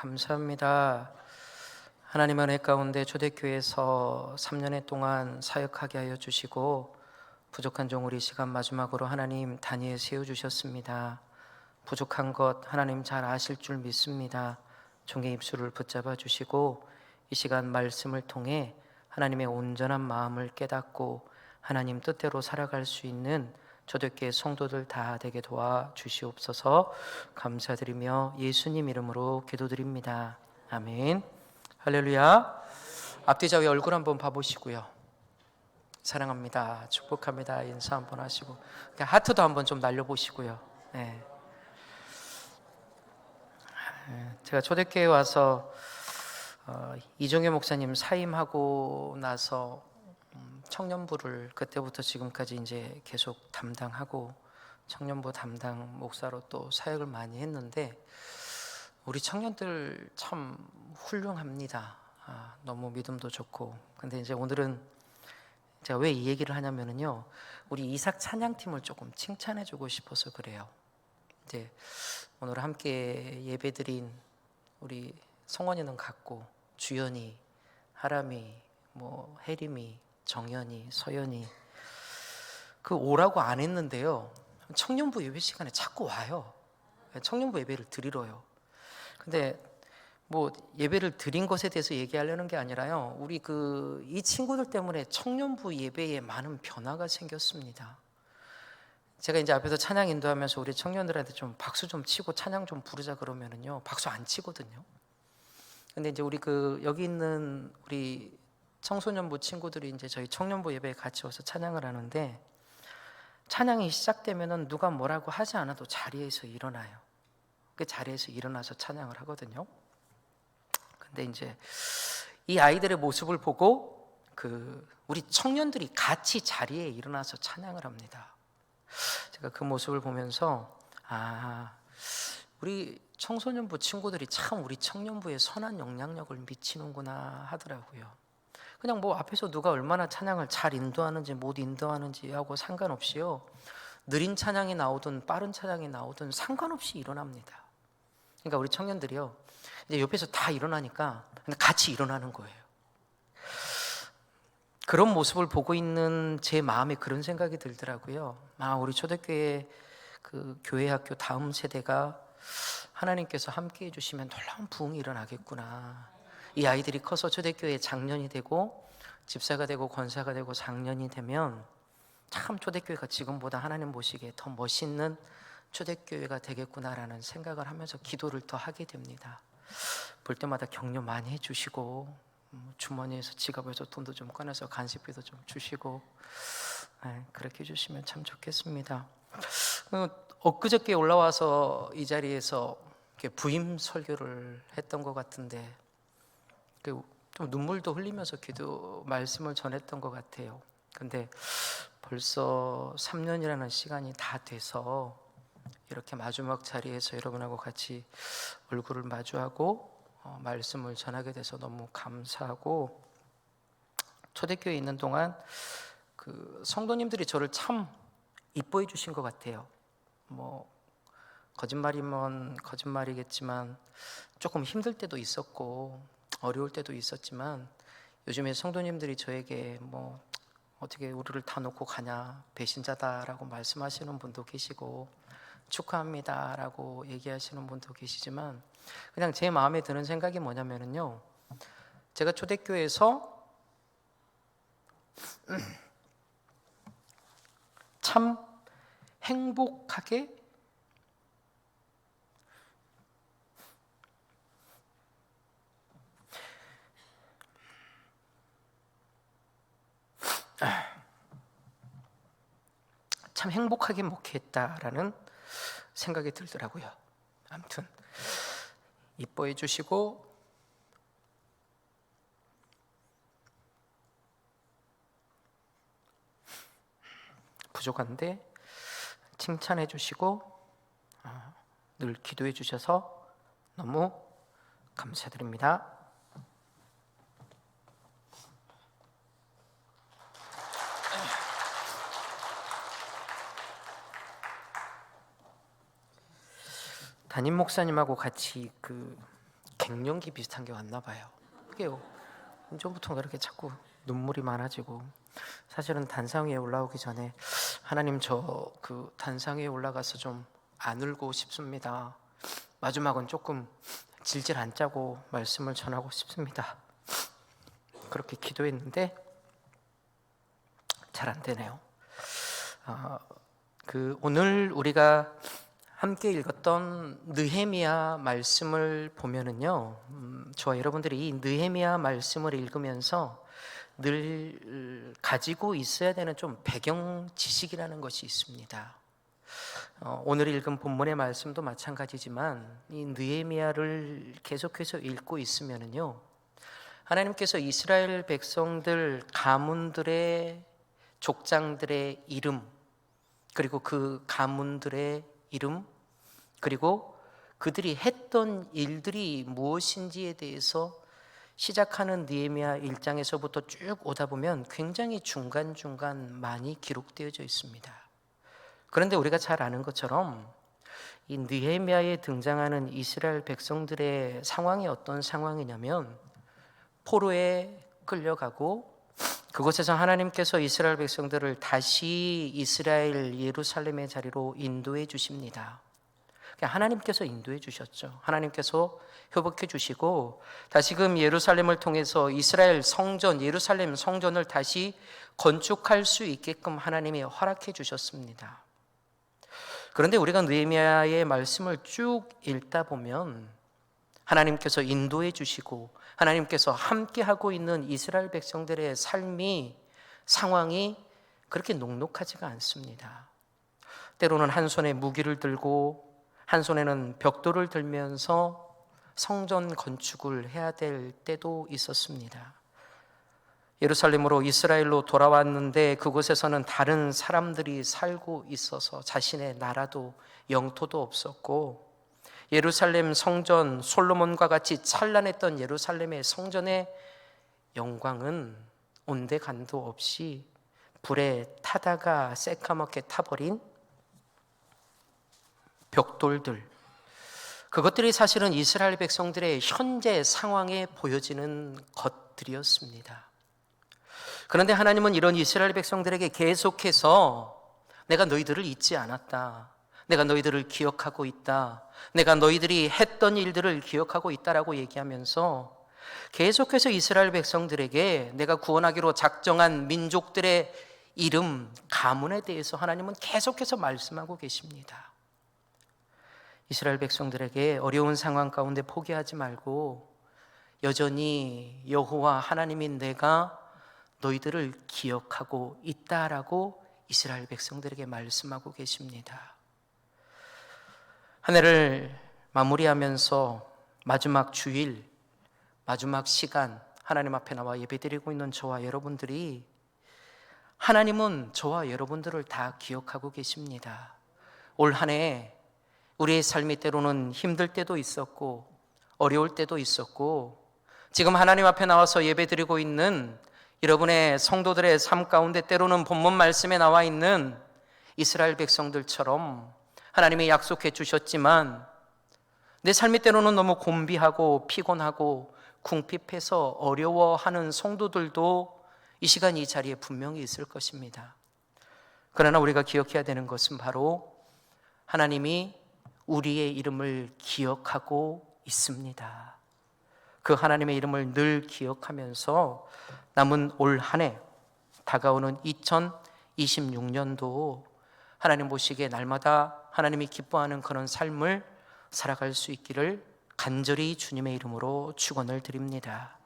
감사합니다. 하나님의 은혜 가운데 초대교회에서 3년의 동안 사역하게 하여 주시고 부족한 종 우리 시간 마지막으로 하나님 단위에 세워주셨습니다. 부족한 것 하나님 잘 아실 줄 믿습니다. 종의 입술을 붙잡아 주시고 이 시간 말씀을 통해 하나님의 온전한 마음을 깨닫고 하나님 뜻대로 살아갈 수 있는 초대교회 성도들 다 되게 도와주시옵소서. 감사드리며 예수님 이름으로 기도드립니다. 아멘. 할렐루야. 앞뒤 좌우 얼굴 한번 봐보시고요. 사랑합니다, 축복합니다 인사 한번 하시고 하트도 한번 좀 날려보시고요. 네. 제가 초대교회 와서 이종혜 목사님 사임하고 나서 청년부를 그때부터 지금까지 이제 계속 담당하고 청년부 담당 목사로 또 사역을 많이 했는데 우리 청년들 참 훌륭합니다. 너무 믿음도 좋고. 근데 이제 오늘은 제가 왜 이 얘기를 하냐면요, 우리 이삭 찬양팀을 조금 칭찬해주고 싶어서 그래요. 이제 오늘 함께 예배드린 우리 성원이는 같고 주연이, 하람이, 혜림이, 정연이, 서연이 그 오라고 안 했는데요, 청년부 예배 시간에 자꾸 와요. 청년부 예배를 드리러요. 근데 예배를 드린 것에 대해서 얘기하려는 게 아니라요, 우리 이 친구들 때문에 청년부 예배에 많은 변화가 생겼습니다. 제가 이제 앞에서 찬양 인도하면서 우리 청년들한테 좀 박수 좀 치고 찬양 좀 부르자 그러면은요, 박수 안 치거든요. 근데 이제 우리 여기 있는 우리 청소년부 친구들이 이제 저희 청년부 예배에 같이 와서 찬양을 하는데, 찬양이 시작되면은 누가 뭐라고 하지 않아도 자리에서 일어나요. 그 자리에서 일어나서 찬양을 하거든요. 근데 이제 이 아이들의 모습을 보고 우리 청년들이 같이 자리에 일어나서 찬양을 합니다. 제가 그 모습을 보면서 우리 청소년부 친구들이 참 우리 청년부에 선한 영향력을 미치는구나 하더라고요. 그냥 앞에서 누가 얼마나 찬양을 잘 인도하는지 못 인도하는지 하고 상관없이요, 느린 찬양이 나오든 빠른 찬양이 나오든 상관없이 일어납니다. 그러니까 우리 청년들이요, 이제 옆에서 다 일어나니까 같이 일어나는 거예요. 그런 모습을 보고 있는 제 마음에 그런 생각이 들더라고요. 우리 초대교회 교회 학교 다음 세대가 하나님께서 함께 해주시면 놀라운 부흥이 일어나겠구나. 이 아이들이 커서 초대교회 장년이 되고 집사가 되고 권사가 되고 장년이 되면 참 초대교회가 지금보다 하나님 보시기에 더 멋있는 초대교회가 되겠구나라는 생각을 하면서 기도를 더 하게 됩니다. 볼 때마다 격려 많이 해주시고, 주머니에서 지갑에서 돈도 좀 꺼내서 간식비도 좀 주시고, 그렇게 해주시면 참 좋겠습니다. 엊그저께 올라와서 이 자리에서 부임 설교를 했던 것 같은데 좀 눈물도 흘리면서 기도 말씀을 전했던 것 같아요. 근데 벌써 3년이라는 시간이 다 돼서 이렇게 마지막 자리에서 여러분하고 같이 얼굴을 마주하고 말씀을 전하게 돼서 너무 감사하고, 초대교회에 있는 동안 성도님들이 저를 참 이뻐해 주신 것 같아요. 거짓말이면 거짓말이겠지만 조금 힘들 때도 있었고 어려울 때도 있었지만, 요즘에 성도님들이 저에게 어떻게 우리를 다 놓고 가냐, 배신자다라고 말씀하시는 분도 계시고 축하합니다라고 얘기하시는 분도 계시지만, 그냥 제 마음에 드는 생각이 뭐냐면요, 제가 초대교회에서 참 행복하게 목회했다라는 생각이 들더라고요. 아무튼 이뻐해 주시고 부족한데 칭찬해 주시고 늘 기도해 주셔서 너무 감사드립니다. 담임 목사님하고 같이 갱년기 비슷한 게 왔나 봐요. 그게 언제부터 그렇게 자꾸 눈물이 많아지고, 사실은 단상 위에 올라오기 전에 하나님, 저 그 단상 위에 올라가서 좀 안 울고 싶습니다. 마지막은 조금 질질 안 짜고 말씀을 전하고 싶습니다. 그렇게 기도했는데 잘 안 되네요. 오늘 우리가 함께 읽었던 느헤미야 말씀을 보면은요, 저와 여러분들이 이 느헤미야 말씀을 읽으면서 늘 가지고 있어야 되는 좀 배경 지식이라는 것이 있습니다. 오늘 읽은 본문의 말씀도 마찬가지지만 이 느헤미야를 계속해서 읽고 있으면은요, 하나님께서 이스라엘 백성들 가문들의 족장들의 이름, 그리고 그 가문들의 이름, 그리고 그들이 했던 일들이 무엇인지에 대해서 시작하는 느헤미야 1장에서부터 쭉 오다 보면 굉장히 중간중간 많이 기록되어져 있습니다. 그런데 우리가 잘 아는 것처럼 이 느헤미야에 등장하는 이스라엘 백성들의 상황이 어떤 상황이냐면, 포로에 끌려가고 그곳에서 하나님께서 이스라엘 백성들을 다시 이스라엘 예루살렘의 자리로 인도해 주십니다. 하나님께서 인도해 주셨죠. 하나님께서 회복해 주시고 다시금 예루살렘을 통해서 이스라엘 성전, 예루살렘 성전을 다시 건축할 수 있게끔 하나님이 허락해 주셨습니다. 그런데 우리가 느헤미야의 말씀을 쭉 읽다 보면 하나님께서 인도해 주시고 하나님께서 함께하고 있는 이스라엘 백성들의 삶이, 상황이 그렇게 녹록하지가 않습니다. 때로는 한 손에 무기를 들고 한 손에는 벽돌을 들면서 성전 건축을 해야 될 때도 있었습니다. 예루살렘으로, 이스라엘로 돌아왔는데 그곳에서는 다른 사람들이 살고 있어서 자신의 나라도 영토도 없었고, 예루살렘 성전, 솔로몬과 같이 찬란했던 예루살렘의 성전의 영광은 온데간도 없이 불에 타다가 새까맣게 타버린 벽돌들, 그것들이 사실은 이스라엘 백성들의 현재 상황에 보여지는 것들이었습니다. 그런데 하나님은 이런 이스라엘 백성들에게 계속해서 내가 너희들을 잊지 않았다, 내가 너희들을 기억하고 있다, 내가 너희들이 했던 일들을 기억하고 있다라고 얘기하면서 계속해서 이스라엘 백성들에게 내가 구원하기로 작정한 민족들의 이름, 가문에 대해서 하나님은 계속해서 말씀하고 계십니다. 이스라엘 백성들에게 어려운 상황 가운데 포기하지 말고 여전히 여호와 하나님인 내가 너희들을 기억하고 있다라고 이스라엘 백성들에게 말씀하고 계십니다. 한 해를 마무리하면서 마지막 주일, 마지막 시간 하나님 앞에 나와 예배드리고 있는 저와 여러분들이, 하나님은 저와 여러분들을 다 기억하고 계십니다. 올 한 해 우리의 삶이 때로는 힘들 때도 있었고 어려울 때도 있었고, 지금 하나님 앞에 나와서 예배드리고 있는 여러분의 성도들의 삶 가운데 때로는 본문 말씀에 나와 있는 이스라엘 백성들처럼 하나님이 약속해 주셨지만 내 삶이 때로는 너무 곤비하고 피곤하고 궁핍해서 어려워하는 성도들도 이 시간 이 자리에 분명히 있을 것입니다. 그러나 우리가 기억해야 되는 것은 바로 하나님이 우리의 이름을 기억하고 있습니다. 그 하나님의 이름을 늘 기억하면서 남은 올 한 해, 다가오는 2026년도 하나님 보시기에 날마다 하나님이 기뻐하는 그런 삶을 살아갈 수 있기를 간절히 주님의 이름으로 축원을 드립니다.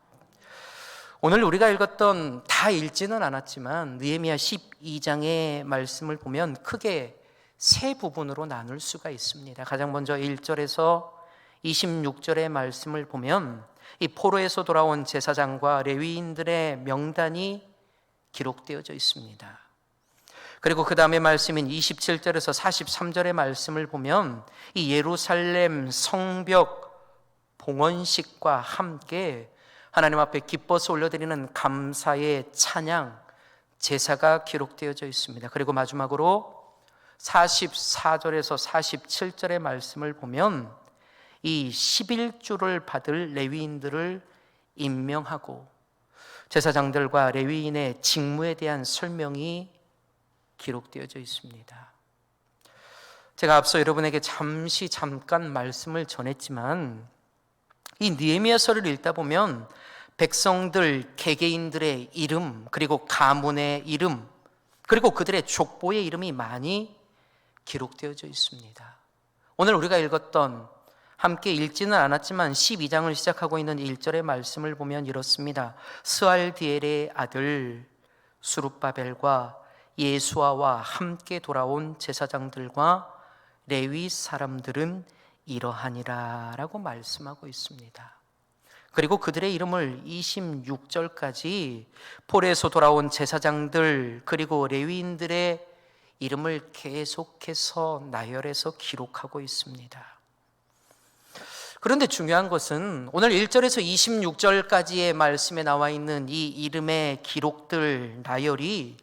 오늘 우리가 읽었던, 다 읽지는 않았지만 느헤미야 12장의 말씀을 보면 크게 세 부분으로 나눌 수가 있습니다. 가장 먼저 1절에서 26절의 말씀을 보면 이 포로에서 돌아온 제사장과 레위인들의 명단이 기록되어져 있습니다. 그리고 그 다음에 말씀인 27절에서 43절의 말씀을 보면 이 예루살렘 성벽 봉헌식과 함께 하나님 앞에 기뻐서 올려드리는 감사의 찬양, 제사가 기록되어져 있습니다. 그리고 마지막으로 44절에서 47절의 말씀을 보면 이 11조를 받을 레위인들을 임명하고 제사장들과 레위인의 직무에 대한 설명이 기록되어져 있습니다. 제가 앞서 여러분에게 잠깐 말씀을 전했지만 이 느헤미야서를 읽다 보면 백성들, 개개인들의 이름, 그리고 가문의 이름, 그리고 그들의 족보의 이름이 많이 기록되어져 있습니다. 오늘 우리가 읽었던, 함께 읽지는 않았지만 12장을 시작하고 있는 1절의 말씀을 보면 이렇습니다. 스알디엘의 아들 수룹바벨과 예수아와 함께 돌아온 제사장들과 레위 사람들은 이러하니라 라고 말씀하고 있습니다. 그리고 그들의 이름을 26절까지 폴에서 돌아온 제사장들 그리고 레위인들의 이름을 계속해서 나열해서 기록하고 있습니다. 그런데 중요한 것은 오늘 1절에서 26절까지의 말씀에 나와 있는 이 이름의 기록들 나열이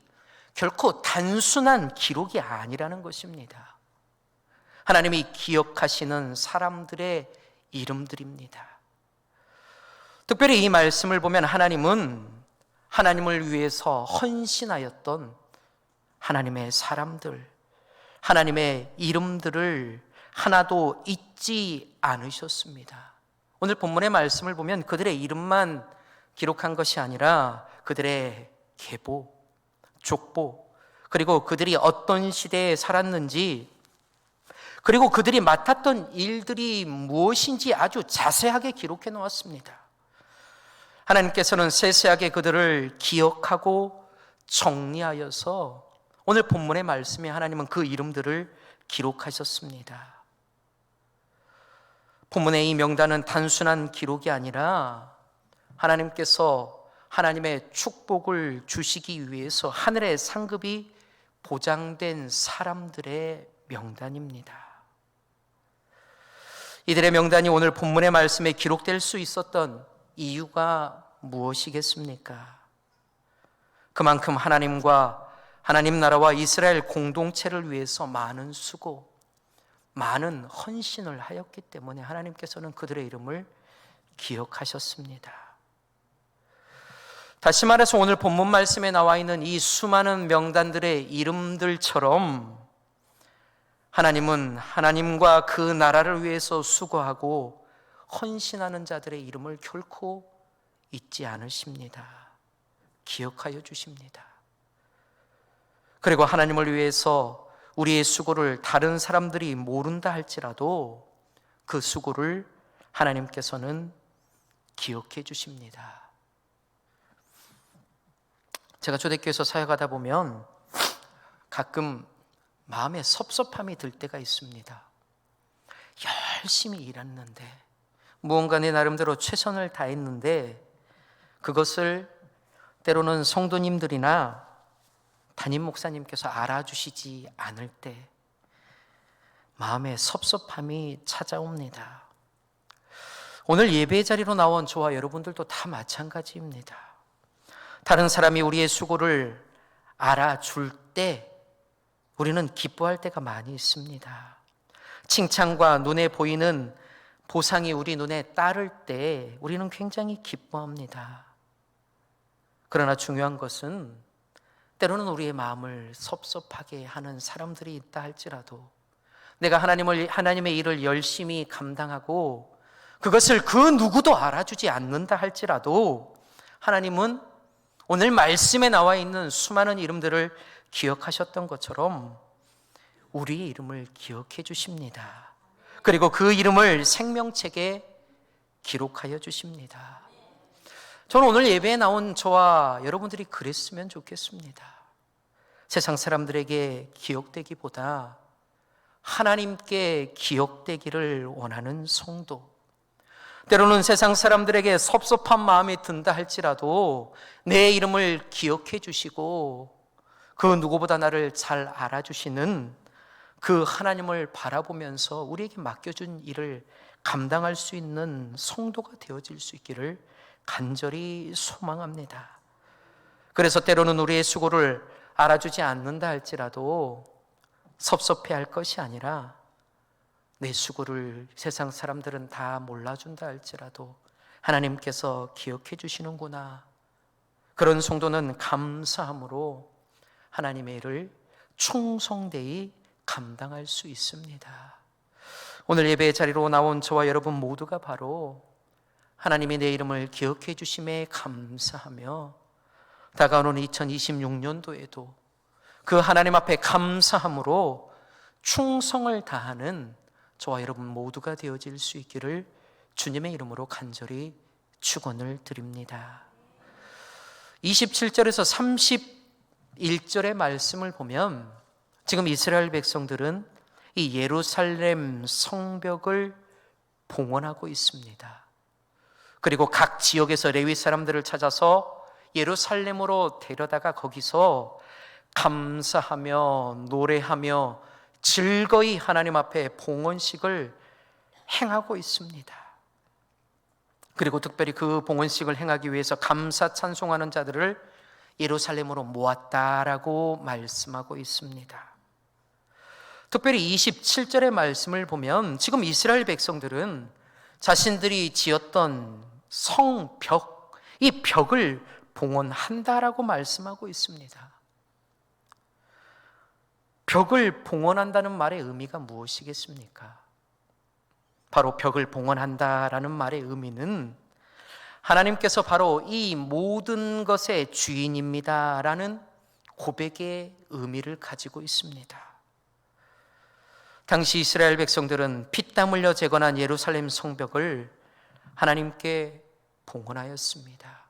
결코 단순한 기록이 아니라는 것입니다. 하나님이 기억하시는 사람들의 이름들입니다. 특별히 이 말씀을 보면 하나님은 하나님을 위해서 헌신하였던 하나님의 사람들, 하나님의 이름들을 하나도 잊지 않으셨습니다. 오늘 본문의 말씀을 보면 그들의 이름만 기록한 것이 아니라 그들의 계보, 족보, 그리고 그들이 어떤 시대에 살았는지, 그리고 그들이 맡았던 일들이 무엇인지 아주 자세하게 기록해 놓았습니다. 하나님께서는 세세하게 그들을 기억하고 정리하여서 오늘 본문의 말씀에 하나님은 그 이름들을 기록하셨습니다. 본문의 이 명단은 단순한 기록이 아니라 하나님께서 하나님의 축복을 주시기 위해서 하늘의 상급이 보장된 사람들의 명단입니다. 이들의 명단이 오늘 본문의 말씀에 기록될 수 있었던 이유가 무엇이겠습니까? 그만큼 하나님과 하나님 나라와 이스라엘 공동체를 위해서 많은 수고, 많은 헌신을 하였기 때문에 하나님께서는 그들의 이름을 기억하셨습니다. 다시 말해서 오늘 본문 말씀에 나와 있는 이 수많은 명단들의 이름들처럼 하나님은 하나님과 그 나라를 위해서 수고하고 헌신하는 자들의 이름을 결코 잊지 않으십니다. 기억하여 주십니다. 그리고 하나님을 위해서 우리의 수고를 다른 사람들이 모른다 할지라도 그 수고를 하나님께서는 기억해 주십니다. 제가 초대교회에서 사역하다 보면 가끔 마음에 섭섭함이 들 때가 있습니다. 열심히 일했는데, 무언가 내 나름대로 최선을 다했는데 그것을 때로는 성도님들이나 담임 목사님께서 알아주시지 않을 때 마음에 섭섭함이 찾아옵니다. 오늘 예배 자리로 나온 저와 여러분들도 다 마찬가지입니다. 다른 사람이 우리의 수고를 알아줄 때 우리는 기뻐할 때가 많이 있습니다. 칭찬과 눈에 보이는 보상이 우리 눈에 따를 때 우리는 굉장히 기뻐합니다. 그러나 중요한 것은 때로는 우리의 마음을 섭섭하게 하는 사람들이 있다 할지라도 내가 하나님의 일을 열심히 감당하고 그것을 그 누구도 알아주지 않는다 할지라도 하나님은 오늘 말씀에 나와 있는 수많은 이름들을 기억하셨던 것처럼 우리의 이름을 기억해 주십니다. 그리고 그 이름을 생명책에 기록하여 주십니다. 저는 오늘 예배에 나온 저와 여러분들이 그랬으면 좋겠습니다. 세상 사람들에게 기억되기보다 하나님께 기억되기를 원하는 성도, 때로는 세상 사람들에게 섭섭한 마음이 든다 할지라도 내 이름을 기억해 주시고 그 누구보다 나를 잘 알아주시는 그 하나님을 바라보면서 우리에게 맡겨준 일을 감당할 수 있는 성도가 되어질 수 있기를 간절히 소망합니다. 그래서 때로는 우리의 수고를 알아주지 않는다 할지라도 섭섭해할 것이 아니라 내 수고를 세상 사람들은 다 몰라준다 할지라도 하나님께서 기억해 주시는구나. 그런 성도는 감사함으로 하나님의 일을 충성되이 감당할 수 있습니다. 오늘 예배의 자리로 나온 저와 여러분 모두가 바로 하나님이 내 이름을 기억해 주심에 감사하며 다가오는 2026년도에도 그 하나님 앞에 감사함으로 충성을 다하는 저와 여러분 모두가 되어질 수 있기를 주님의 이름으로 간절히 축원을 드립니다. 27절에서 31절의 말씀을 보면 지금 이스라엘 백성들은 이 예루살렘 성벽을 봉헌하고 있습니다. 그리고 각 지역에서 레위 사람들을 찾아서 예루살렘으로 데려다가 거기서 감사하며 노래하며 즐거이 하나님 앞에 봉헌식을 행하고 있습니다. 그리고 특별히 그 봉헌식을 행하기 위해서 감사 찬송하는 자들을 예루살렘으로 모았다라고 말씀하고 있습니다. 특별히 27절의 말씀을 보면 지금 이스라엘 백성들은 자신들이 지었던 성벽, 이 벽을 봉헌한다라고 말씀하고 있습니다. 벽을 봉헌한다는 말의 의미가 무엇이겠습니까? 바로 벽을 봉헌한다라는 말의 의미는 하나님께서 바로 이 모든 것의 주인입니다라는 고백의 의미를 가지고 있습니다. 당시 이스라엘 백성들은 피땀 흘려 재건한 예루살렘 성벽을 하나님께 봉헌하였습니다.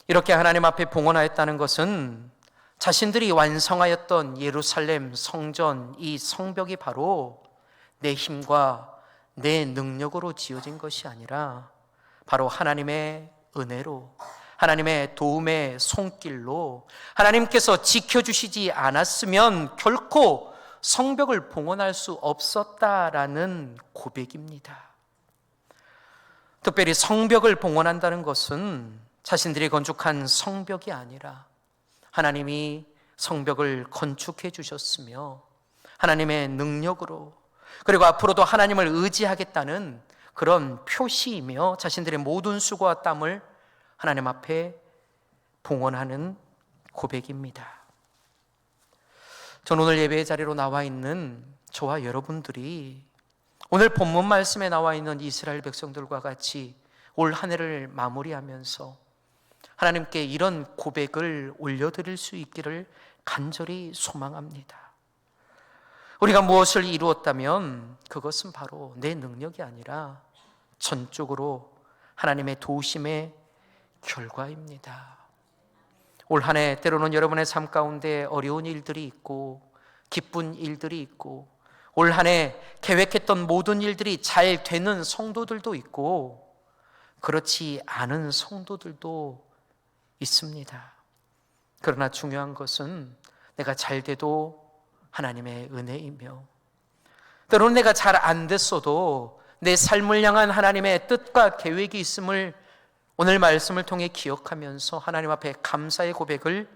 이렇게 하나님 앞에 봉헌하였다는 것은 자신들이 완성하였던 예루살렘 성전, 이 성벽이 바로 내 힘과 내 능력으로 지어진 것이 아니라 바로 하나님의 은혜로, 하나님의 도움의 손길로 하나님께서 지켜주시지 않았으면 결코 성벽을 봉헌할 수 없었다라는 고백입니다. 특별히 성벽을 봉헌한다는 것은 자신들이 건축한 성벽이 아니라 하나님이 성벽을 건축해 주셨으며 하나님의 능력으로, 그리고 앞으로도 하나님을 의지하겠다는 그런 표시이며 자신들의 모든 수고와 땀을 하나님 앞에 봉헌하는 고백입니다. 저는 오늘 예배의 자리로 나와 있는 저와 여러분들이 오늘 본문 말씀에 나와 있는 이스라엘 백성들과 같이 올 한 해를 마무리하면서 하나님께 이런 고백을 올려드릴 수 있기를 간절히 소망합니다. 우리가 무엇을 이루었다면 그것은 바로 내 능력이 아니라 전적으로 하나님의 도우심의 결과입니다. 올 한 해 때로는 여러분의 삶 가운데 어려운 일들이 있고 기쁜 일들이 있고 올 한 해 계획했던 모든 일들이 잘 되는 성도들도 있고 그렇지 않은 성도들도 있습니다. 그러나 중요한 것은 내가 잘 돼도 하나님의 은혜이며 때로는 내가 잘 안 됐어도 내 삶을 향한 하나님의 뜻과 계획이 있음을 오늘 말씀을 통해 기억하면서 하나님 앞에 감사의 고백을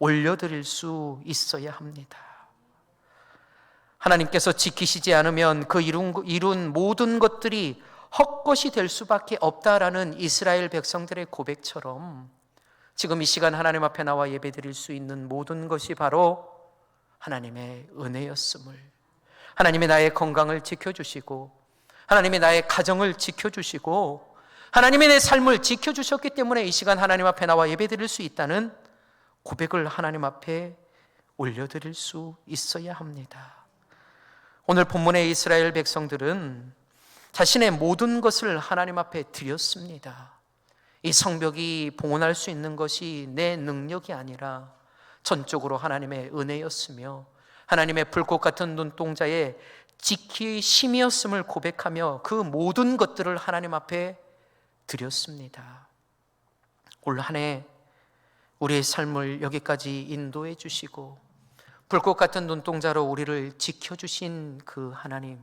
올려드릴 수 있어야 합니다. 하나님께서 지키시지 않으면 그 이룬 모든 것들이 헛것이 될 수밖에 없다라는 이스라엘 백성들의 고백처럼 지금 이 시간 하나님 앞에 나와 예배드릴 수 있는 모든 것이 바로 하나님의 은혜였음을, 하나님이 나의 건강을 지켜주시고 하나님이 나의 가정을 지켜주시고 하나님이 내 삶을 지켜주셨기 때문에 이 시간 하나님 앞에 나와 예배드릴 수 있다는 고백을 하나님 앞에 올려드릴 수 있어야 합니다. 오늘 본문의 이스라엘 백성들은 자신의 모든 것을 하나님 앞에 드렸습니다. 이 성벽이 봉헌할 수 있는 것이 내 능력이 아니라 전적으로 하나님의 은혜였으며 하나님의 불꽃 같은 눈동자에 지키심이었음을 고백하며 그 모든 것들을 하나님 앞에 드렸습니다. 올 한 해 우리의 삶을 여기까지 인도해 주시고 불꽃 같은 눈동자로 우리를 지켜주신 그 하나님,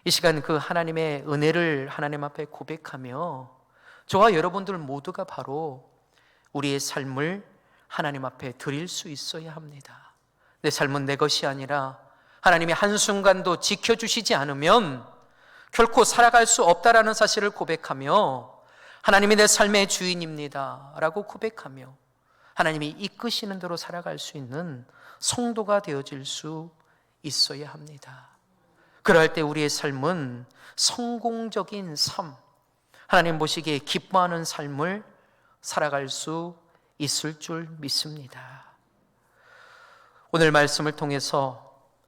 이 시간 그 하나님의 은혜를 하나님 앞에 고백하며 저와 여러분들 모두가 바로 우리의 삶을 하나님 앞에 드릴 수 있어야 합니다. 내 삶은 내 것이 아니라 하나님이 한순간도 지켜주시지 않으면 결코 살아갈 수 없다라는 사실을 고백하며 하나님이 내 삶의 주인입니다 라고 고백하며 하나님이 이끄시는 대로 살아갈 수 있는 성도가 되어질 수 있어야 합니다. 그럴 때 우리의 삶은 성공적인 삶, 하나님 보시기에 기뻐하는 삶을 살아갈 수 있을 줄 믿습니다. 오늘 말씀을 통해서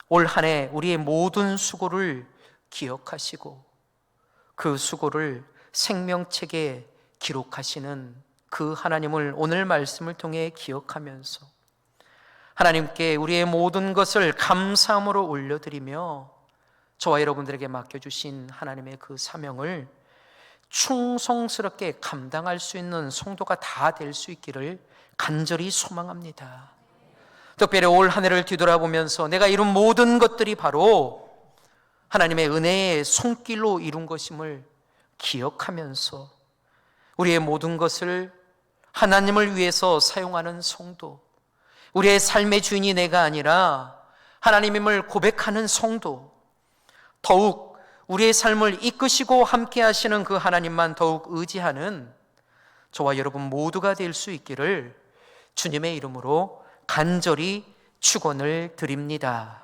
올 한 해 우리의 모든 수고를 기억하시고 그 수고를 생명책에 기록하시는 그 하나님을 오늘 말씀을 통해 기억하면서 하나님께 우리의 모든 것을 감사함으로 올려드리며 저와 여러분들에게 맡겨주신 하나님의 그 사명을 충성스럽게 감당할 수 있는 성도가 다 될 수 있기를 간절히 소망합니다. 특별히 올 한 해를 뒤돌아보면서 내가 이룬 모든 것들이 바로 하나님의 은혜의 손길로 이룬 것임을 기억하면서 우리의 모든 것을 하나님을 위해서 사용하는 성도, 우리의 삶의 주인이 내가 아니라 하나님임을 고백하는 성도, 더욱 우리의 삶을 이끄시고 함께 하시는 그 하나님만 더욱 의지하는 저와 여러분 모두가 될 수 있기를 주님의 이름으로 간절히 축원을 드립니다.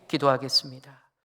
기도하겠습니다.